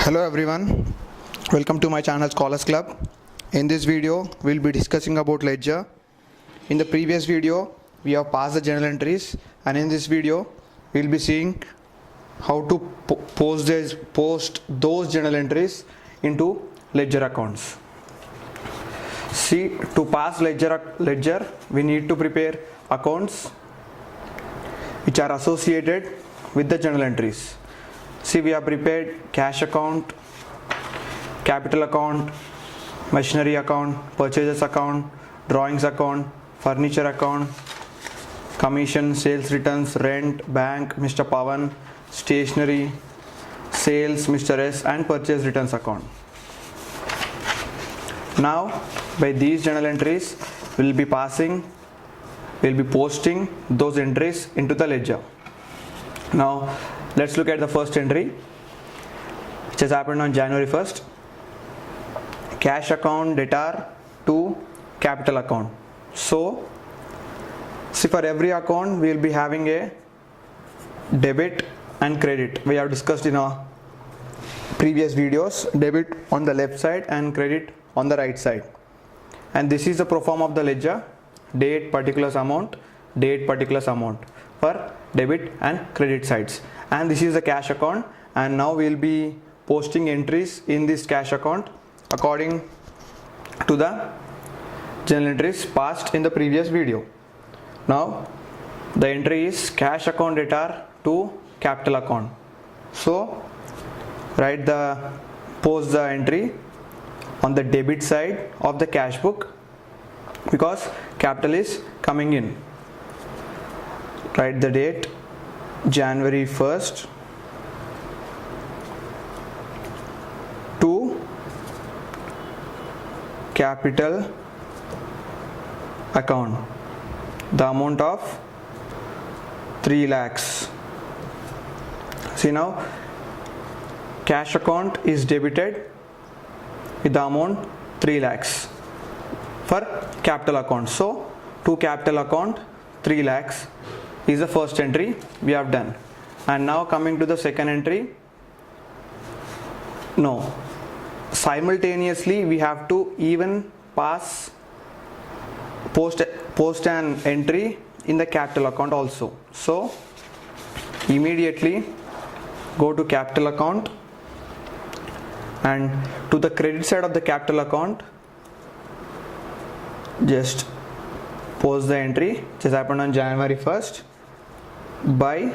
Hello everyone, welcome to my channel Scholars Club. In this video, we'll be discussing about ledger. In the previous video, we have passed the journal entries, and in this video, we'll be seeing how to post those journal entries into ledger accounts. See, to pass ledger, we need to prepare accounts which are associated with the journal entries. See, we have prepared cash account, capital account, machinery account, purchases account, drawings account, furniture account, commission, sales returns, rent, bank, Mr. Pavan, stationery, sales, Mr. S, and purchase returns account. Now, by these journal entries, we'll be posting those entries into the ledger. Now, let's look at the first entry, which has happened on January 1st. Cash account debtor to capital account. So, see, for every account, we will be having a debit and credit. We have discussed in our previous videos, debit on the left side and credit on the right side. And this is the pro forma of the ledger, date particulars amount, date particulars amount for debit and credit sides. And this is the cash account, and now we will be posting entries in this cash account according to the journal entries passed in the previous video. Now the entry is cash account debtor to capital account. So post the entry on the debit side of the cash book because capital is coming in. Write the date January 1st to capital account, the amount of 3 lakhs. See, now cash account is debited with the amount 3 lakhs for capital account. So to capital account 3 lakhs is the first entry we have done. And now coming to the second entry. No, simultaneously we have to even post an entry in the capital account also. So immediately go to capital account, and to the credit side of the capital account just post the entry which has happened on January 1st by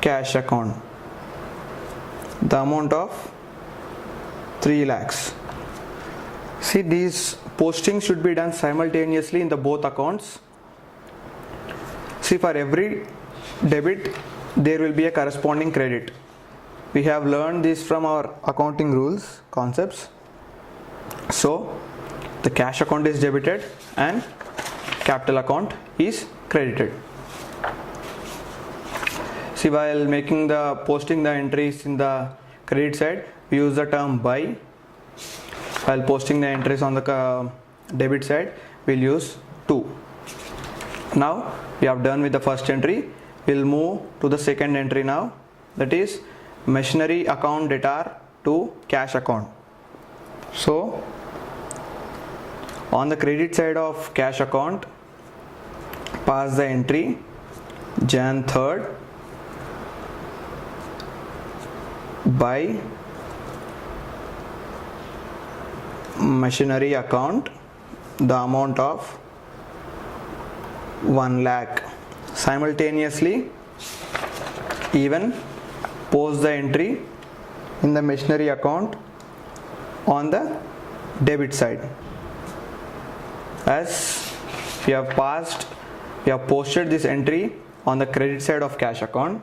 cash account, the amount of 3 lakhs. See, these postings should be done simultaneously in the both accounts. See, for every debit there will be a corresponding credit. We have learned this from our accounting rules concepts. So the cash account is debited and capital account is credited. See, while posting the entries in the credit side, we use the term by. While posting the entries on the debit side, we'll use to. Now we have done with the first entry. We'll move to the second entry now, that is machinery account debtor to cash account. So on the credit side of cash account, pass the entry Jan 3rd by machinery account, the amount of 1 lakh. Simultaneously even post the entry in the machinery account on the debit side. As we have posted this entry on the credit side of cash account,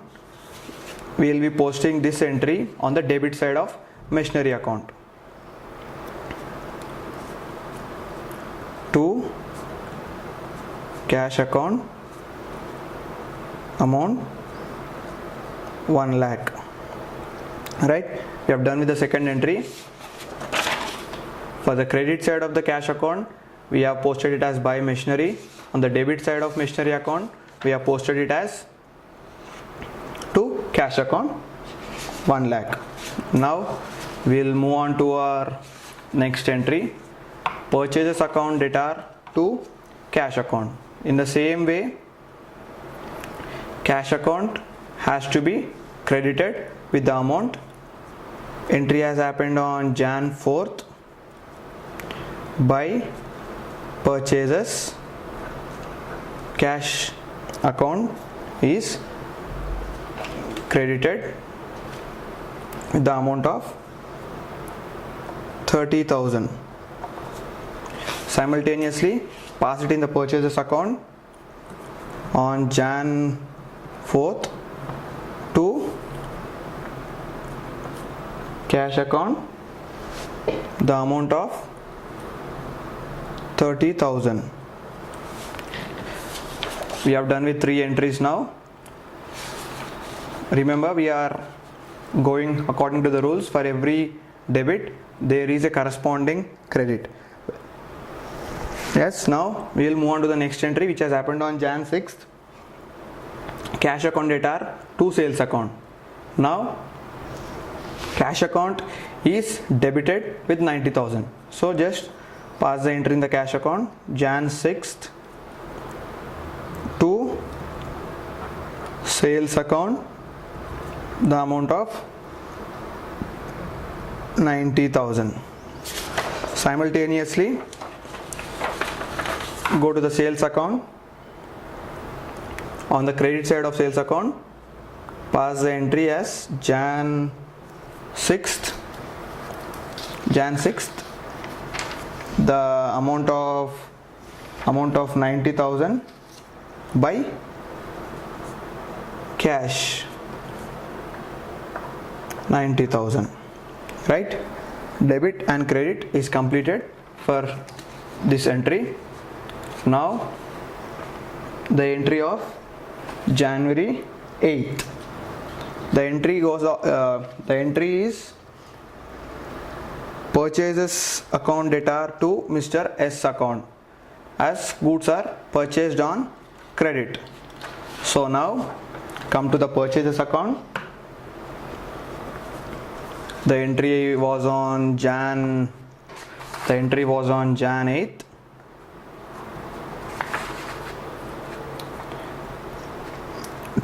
we will be posting this entry on the debit side of machinery account. To cash account, amount 1 lakh. Right? We have done with the second entry. For the credit side of the cash account, we have posted it as by machinery. On the debit side of machinery account, we have posted it as to cash account. 1 lakh. Now we'll move on to our next entry, purchases account debtor to cash account. In the same way, cash account has to be credited with the amount. Entry has happened on Jan 4th by purchases. Cash account is credited with the amount of 30,000. Simultaneously pass it in the purchases account on Jan 4th to cash account the amount of 30,000. We have done with 3 entries now. Remember, we are going according to the rules. For every debit there is a corresponding credit. Yes, now we will move on to the next entry, which has happened on Jan 6th. Cash account debtor to sales account. Now cash account is debited with 90,000. So just pass the entry in the cash account Jan 6th to sales account the amount of 90,000. Simultaneously go to the sales account. On the credit side of sales account, pass the entry as Jan 6th. The amount of 90,000 by cash 90,000. Right? Debit and credit is completed for this entry. Now the entry of January 8th. The entry is purchases account debtor to Mr. S account, as goods are purchased on credit. So now come to the purchases account. The entry was on Jan 8th.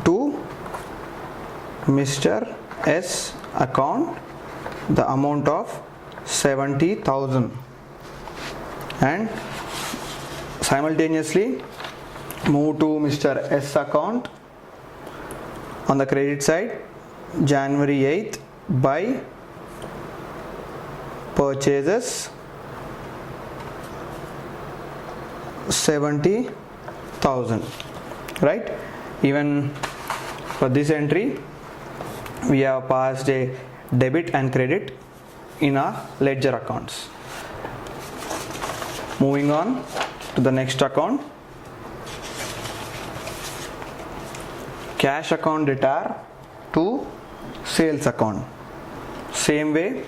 To Mr. S account the amount of 70,000, and simultaneously move to Mr. S account on the credit side January 8th by purchases 70,000. Right? Even for this entry we have passed a debit and credit in our ledger accounts. Moving on to the next account, cash account debtor to sales account. Same way,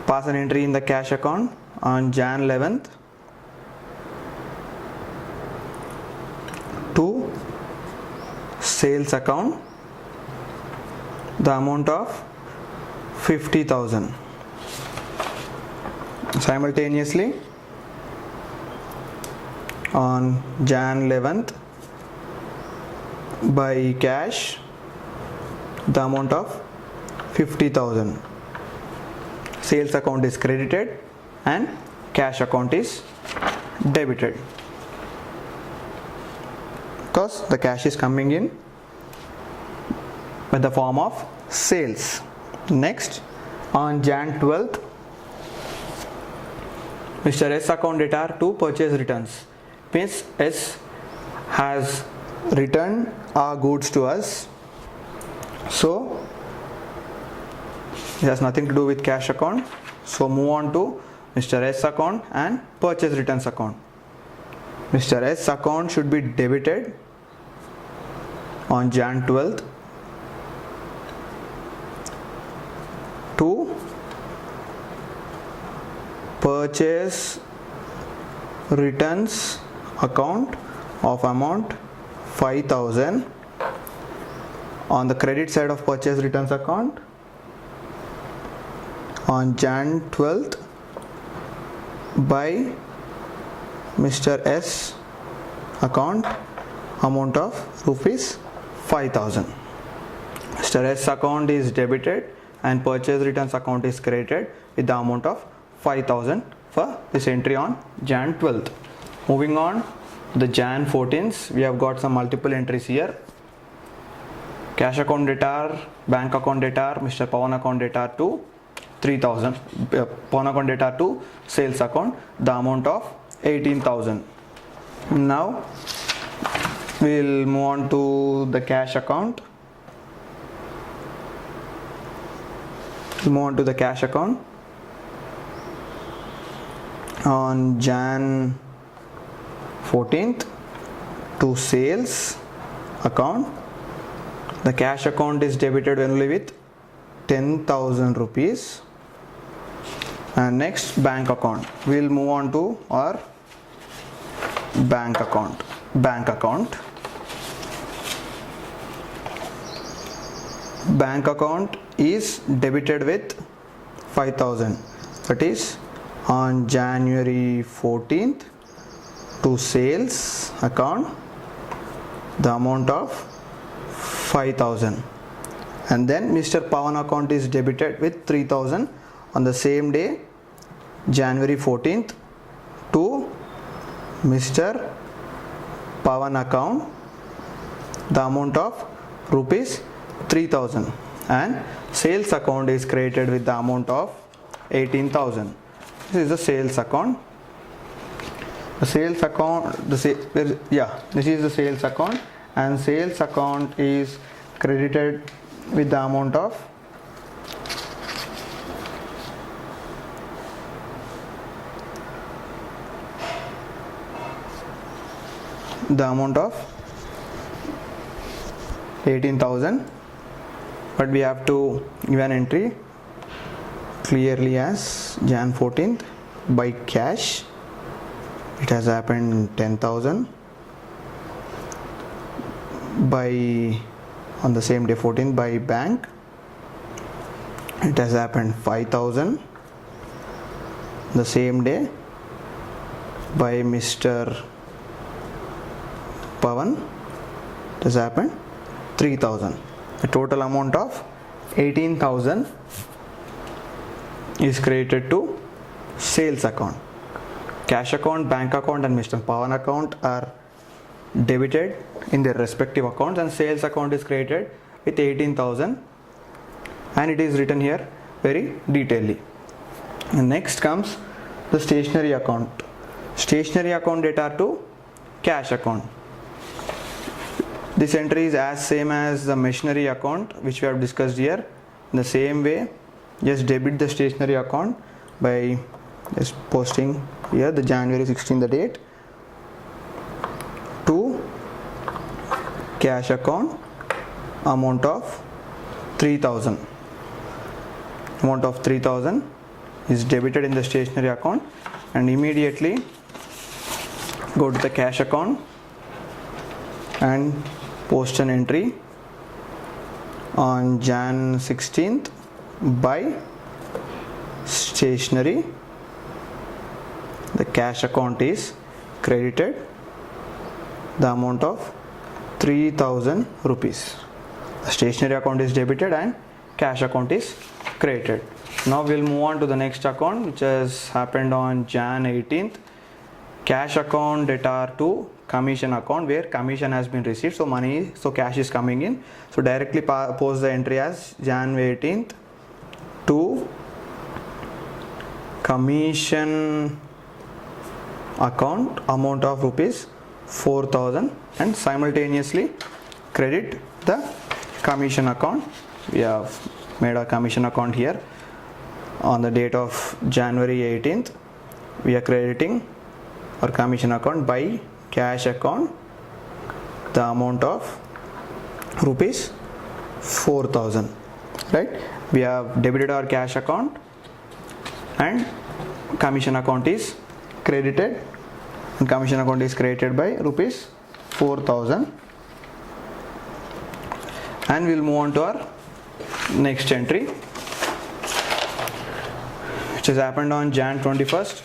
pass an entry in the cash account on Jan 11th to sales account the amount of 50,000. Simultaneously on Jan 11th by cash the amount of 50,000. Sales account is credited and cash account is debited because the cash is coming in with the form of sales. Next, on Jan 12th, Mr. S account debtor to purchase returns. Means S has returned our goods to us, so it has nothing to do with cash account. So move on to Mr. S account and purchase returns account. Mr. S account should be debited on Jan 12th to purchase returns account of amount 5,000 on the credit side of purchase returns account on Jan 12th by Mr. S account amount of rupees 5,000. Mr. S account is debited and purchase returns account is credited with the amount of 5,000 for this entry on Jan 12th. Moving on to the Jan 14th, we have got some multiple entries here. Cash account debtor, bank account debtor, Mr. Pawan account debtor to 3,000, Pawan account debtor to sales account, the amount of 18,000. Now we'll move on to the cash account. Move on to the cash account. On Jan 14th to sales account, the cash account is debited only with 10,000 rupees. And next, bank account. We'll move on to our bank account. Bank account is debited with 5,000. That is on January 14th to sales account, the amount of 5,000. And then Mr. Pawan account is debited with 3,000 on the same day, January 14th to Mr. Pawan account, the amount of rupees 3,000, and sales account is created with the amount of 18,000. This is the sales account. This is the sales account, and sales account is credited with the amount of 18,000, but we have to give an entry clearly as Jan 14th by cash. It has happened 10,000. By on the same day 14th by bank, it has happened 5,000. The same day by Mr. Pawan, it has happened 3,000. The total amount of 18,000 is credited to sales account. Cash account, bank account and Mr. Pawan account are debited in their respective accounts, and sales account is created with 18,000, and it is written here very detailedly. And next comes the stationery account. Stationery account debtor to cash account. This entry is as same as the machinery account which we have discussed here. In the same way, just debit the stationery account by just posting here the January 16 the date to cash account, amount of 3,000. Amount of 3,000 is debited in the stationery account, and immediately go to the cash account and post an entry on Jan 16th by stationery. The cash account is credited the amount of 3,000 rupees. The stationery account is debited and cash account is credited. Now we'll move on to the next account, which has happened on Jan 18th. Cash account debtor to commission account, where commission has been received, so cash is coming in. So directly post the entry as Jan 18th to commission account, amount of rupees 4,000, and simultaneously credit the commission account. We have made a commission account here on the date of January 18th. We are crediting our commission account by cash account, the amount of rupees 4,000. Right? We have debited our cash account and commission account is credited, and commission account is credited by rupees 4,000. and we'll move on to our next entry, which has happened on Jan 21st.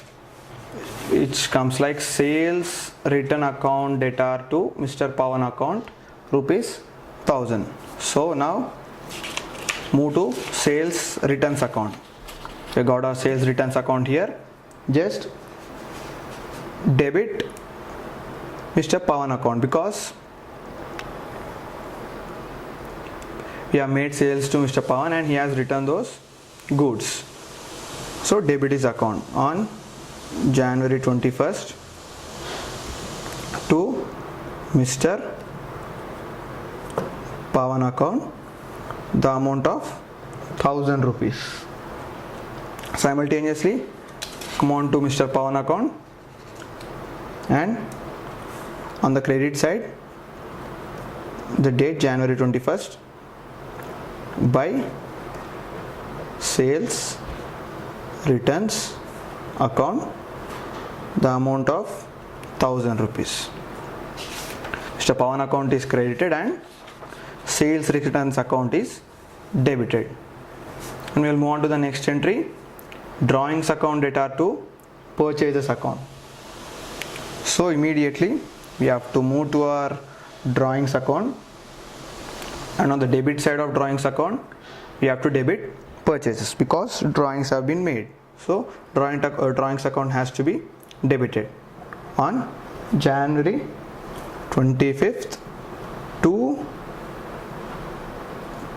It comes like sales return account debtor to Mr. Pawan account rupees 1000. So now move to sales returns account. We got our sales returns account here. Just debit Mr. Pawan account because we have made sales to Mr. Pawan and he has returned those goods. So debit his account on January 21st to Mr. Pawan account the amount of 1000 rupees. Simultaneously come on to Mr. Pawan account, and on the credit side the date January 21st by sales returns account the amount of 1000 rupees. Mr. Pawan account is credited and sales returns account is debited. And we will move on to the next entry, drawings account debtor to purchases account. So immediately we have to move to our drawings account, and on the debit side of drawings account we have to debit purchases because drawings have been made. So drawings account has to be debited on January 25th to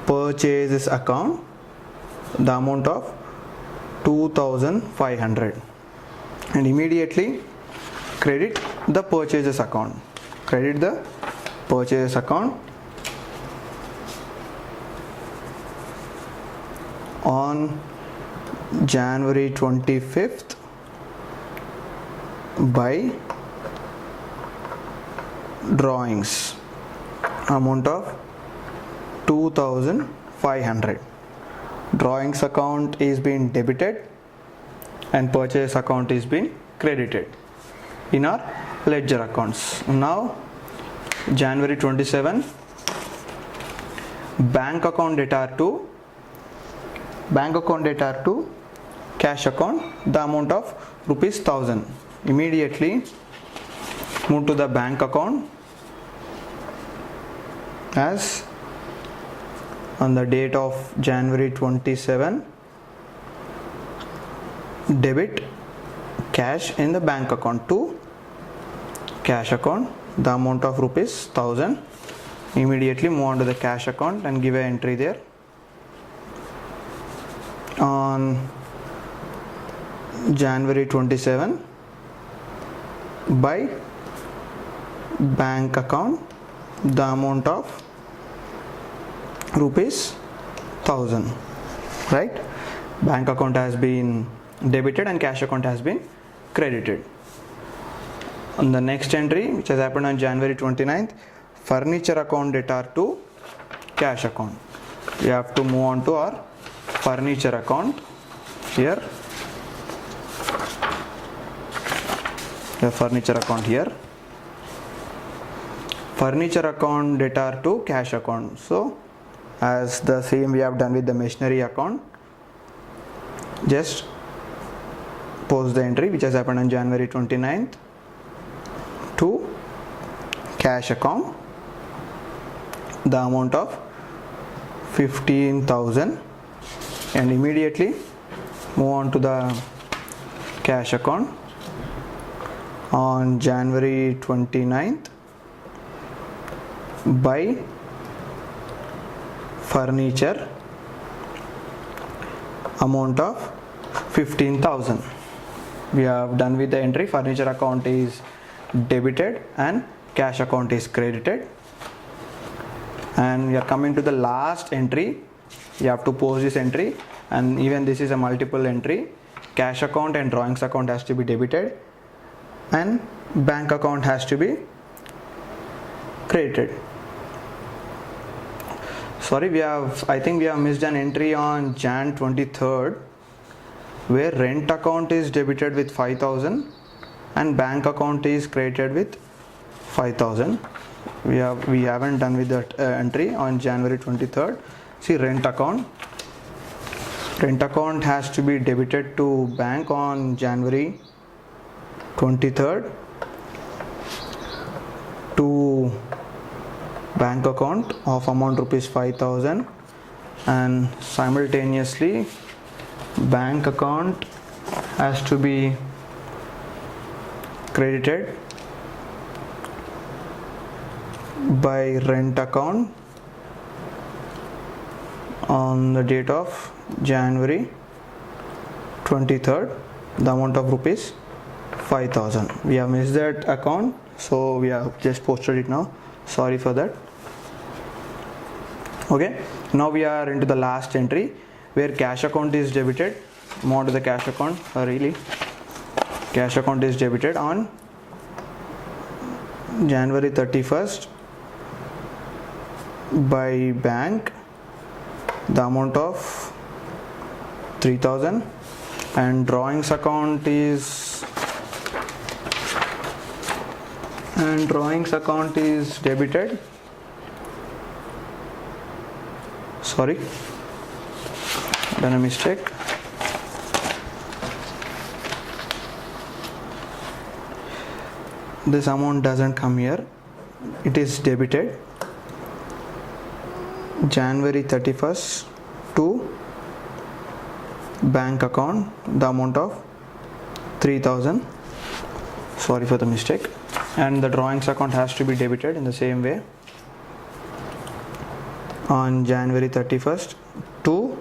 purchases account the amount of 2500, and immediately credit the purchases account. Credit the purchases account on January 25th by drawings amount of 2500. Drawings account is being debited and purchase account is being credited in our ledger accounts. Now January 27, bank account debtor to cash account the amount of rupees 1000. Immediately move to the bank account as on the date of January 27, debit cash in the bank account to cash account the amount of rupees 1000. Immediately move on to the cash account and give an entry there. On January 27 by bank account the amount of rupees 1000, right? Bank account has been debited and cash account has been credited. On the next entry, which has happened on January 29th, furniture account debtor to cash account. We have to move on to our furniture account here. The furniture account here. Furniture account debtor to cash account. So as the same we have done with the machinery account, just post the entry which has happened on January 29th to cash account the amount of 15,000, and immediately move on to the cash account on January 29th by furniture amount of 15,000. We have done with the entry. Furniture account is debited and cash account is credited, and we are coming to the last entry. You have to post this entry, and even this is a multiple entry. Cash account and drawings account has to be debited and bank account has to be credited. Sorry, I think we have missed an entry on Jan 23rd where rent account is debited with 5,000 and bank account is credited with 5,000. We haven't done with that entry on January 23rd. See, rent account has to be debited to bank on January 23rd to bank account of amount rupees 5,000, and simultaneously bank account has to be credited by rent account on the date of January 23rd, the amount of rupees 5,000. We have missed that account, so we have just posted it now. Sorry for that. Okay, now we are into the last entry where cash account is debited. Move on to the cash account. Cash account is debited on January 31st by bank, the amount of 3,000, and drawings account is debited. Sorry, done a mistake. This amount doesn't come here. It is debited January 31st to bank account, the amount of 3,000. Sorry for the mistake. And the drawings account has to be debited in the same way on January 31st to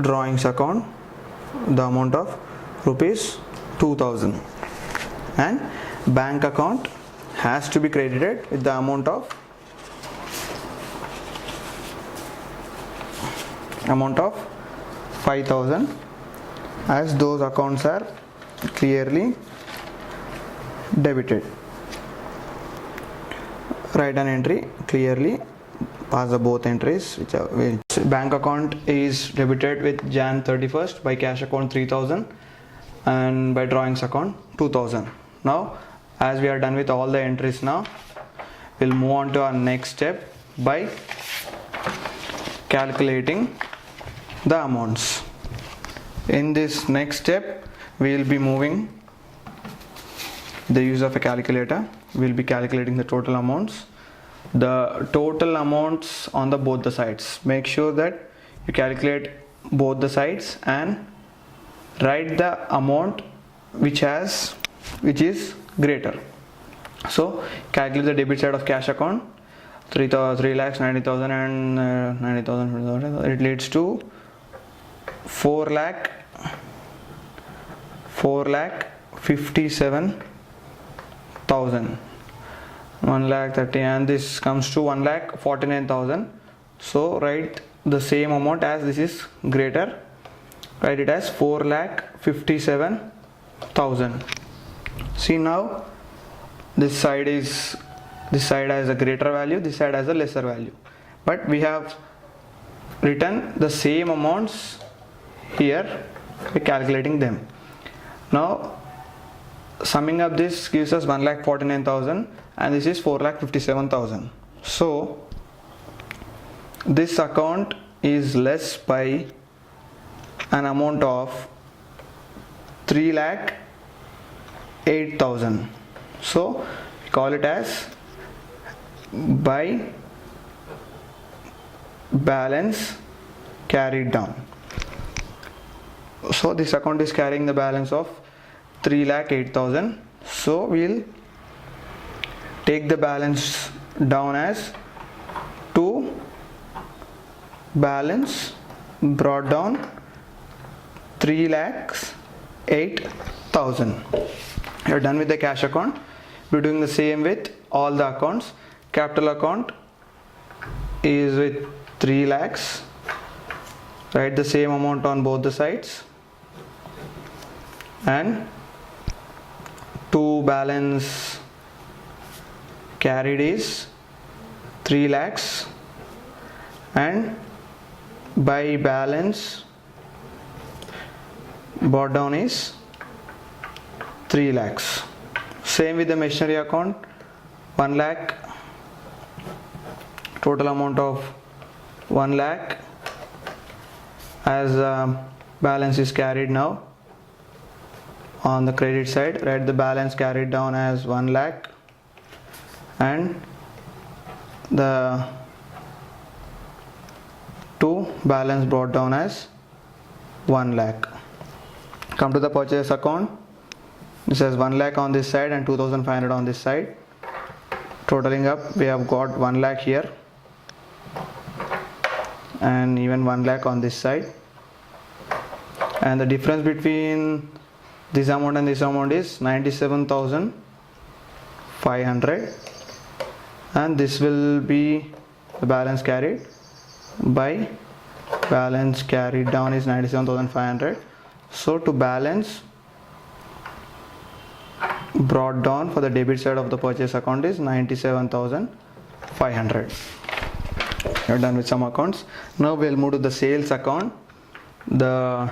drawings account, the amount of rupees 2,000, and bank account has to be credited with the amount of 5,000, as those accounts are clearly debited. Write an entry clearly, pass the both entries, which bank account is debited with Jan 31st by cash account 3,000 and by drawings account 2,000. Now, as we are done with all the entries, now we'll move on to our next step by calculating the amounts. In this next step, we will be moving the use of a calculator. We'll be calculating the total amounts. The total amounts on both the sides. Make sure that you calculate both the sides and write the amount which is greater. So calculate the debit side of cash account, 3,90,000 and 90,000. It leads to 4,57,000. 1,30,000, and this comes to 1,49,000. So write the same amount as this is greater. Write it as 4,57,000. See, now this side has a greater value, this side has a lesser value, but we have written the same amounts here by calculating them. Now summing up, this gives us 1,49,000 and this is 4,57,000. So this account is less by an amount of 3,08,000. So we call it as by balance carried down. So this account is carrying the balance of 3,08,000. So we'll take the balance down as to balance brought down 3,08,000. You're done with the cash account. We're doing the same with all the accounts. Capital account is with 3 lakhs. Write the same amount on both the sides. And to balance carried is 3 lakhs, and by balance brought down is 3 lakhs. Same with the machinery account, 1 lakh, total amount of 1 lakh as balance is carried now on the credit side. Write the balance carried down as 1 lakh and the to balance brought down as 1 lakh. Come to the purchase account. This has 1 lakh on this side and 2500 on this side. Totaling up, we have got 1 lakh here and even 1 lakh on this side. And the difference between this amount and this amount is 97,500, and this will be the balance carried by balance carried down is 97,500. So to balance brought down for the debit side of the purchase account is 97,500. You're done with some accounts. Now we'll move to the sales account. The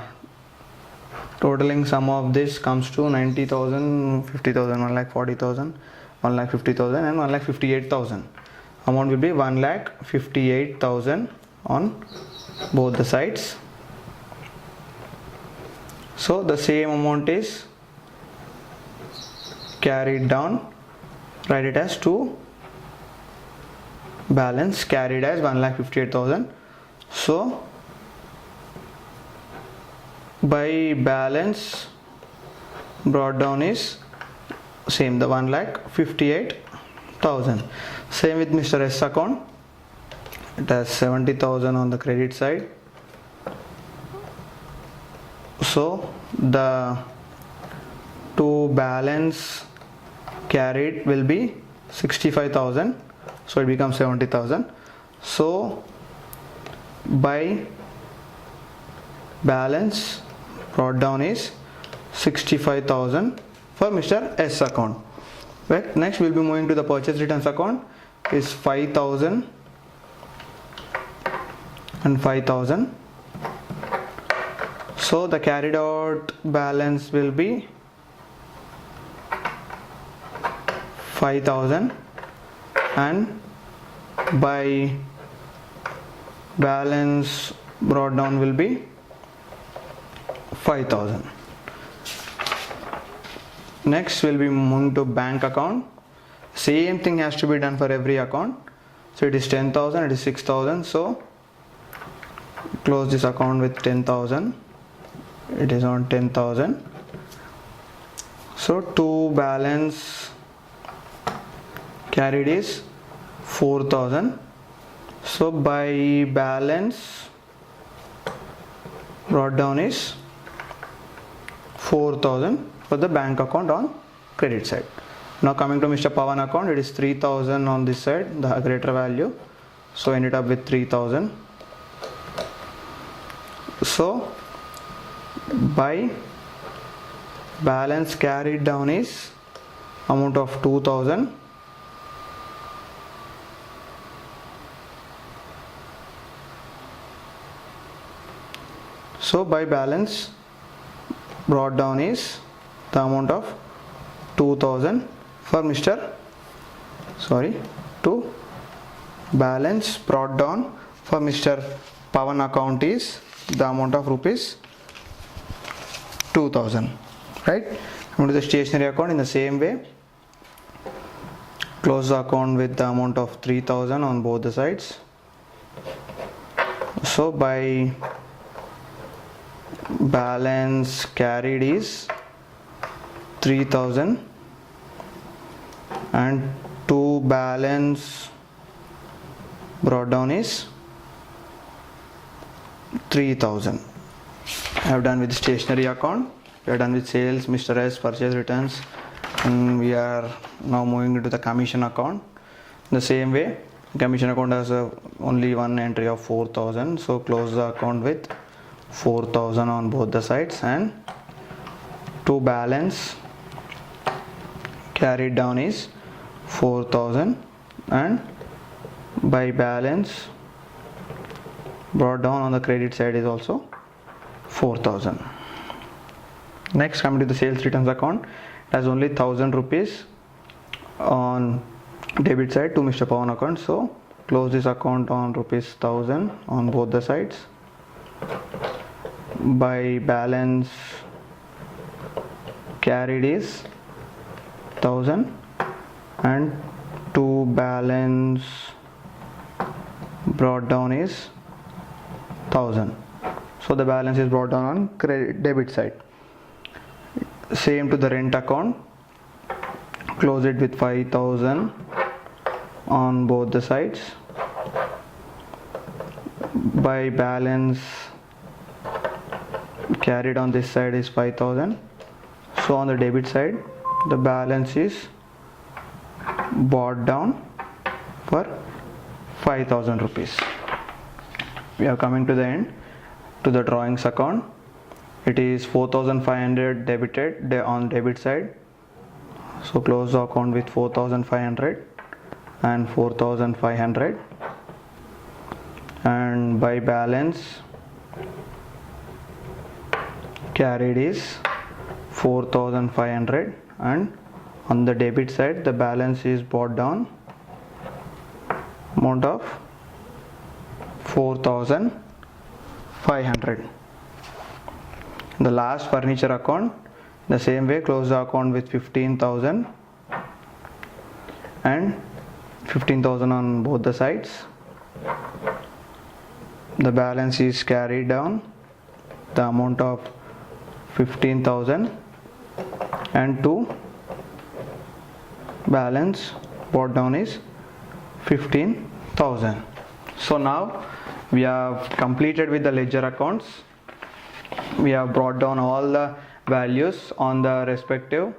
totaling sum of this comes to 90,000, 50,000, 1,40,000, 1,50,000 and 1,58,000. Amount will be 1,58,000 on both the sides. So the same amount is carried down. Write it as 2 balance carried as 1,58,000. So by balance brought down is same, the 1,58,000. Same with Mr. S account. It has 70,000 on the credit side. So the to balance carried will be 65,000. So it becomes 70,000. So by balance brought down is 65,000 for Mr. S account. Right. Next we will be moving to the purchase returns account. Is 5,000 and 5,000. So the carried out balance will be 5,000 and by balance brought down will be 5,000. Next we'll be moving to bank account. Same thing has to be done for every account. So it is 10,000, it is 6,000. So close this account with 10,000. It is on 10,000. So to balance carried is 4,000. So by balance brought down is 4,000 for the bank account on credit side. Now coming to Mr. Pawan account, it is 3,000 on this side, the greater value. So ended up with 3,000. So by balance carried down is amount of 2,000. So by balance brought down is the amount of 2,000 for to balance brought down for Mr. Pawan account is the amount of rupees 2,000. Right. Come to the stationery account in the same way. Close the account with the amount of 3,000 on both the sides. So by balance carried is 3,000 and to balance brought down is 3,000. I have done with stationery account. We are done with sales, Mr. S, purchase returns, and we are now moving into the commission account. In the same way, commission account has only one entry of 4,000. So close the account with 4,000 on both the sides, and to balance carried down is 4,000 and by balance brought down on the credit side is also 4,000. Next, coming to the sales returns account, it has only 1000 rupees on debit side to Mr. Pawan account, so close this account on rupees 1000 on both the sides. By balance carried is 1000 and to balance brought down is 1000. So the balance is brought down on debit side. Same to the rent account, close it with 5000 on both the sides. By balance carried on this side is 5000, so on the debit side the balance is brought down for 5000 rupees. We are coming to the end, to the drawings account. It is 4500 debited on debit side, so close the account with 4500 and 4500. And by balance carried is 4500 and on the debit side the balance is brought down amount of 4500. The last furniture account, the same way, close the account with 15000 and 15000 on both the sides. The balance is carried down the amount of 15000 and to balance brought down is 15000. So now we have completed with the ledger accounts. We have brought down all the values on the respective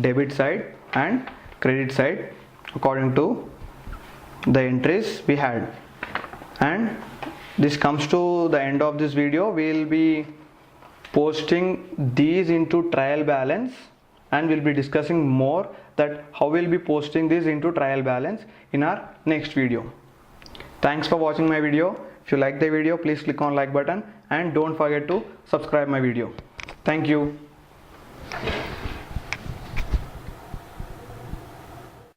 debit side and credit side according to the entries we had. And this comes to the end of this video. We will be posting these into trial balance and we'll be discussing more that how we'll be posting this into trial balance in our next video. Thanks for watching my video. If you like the video, please click on like button and don't forget to subscribe my video. Thank you.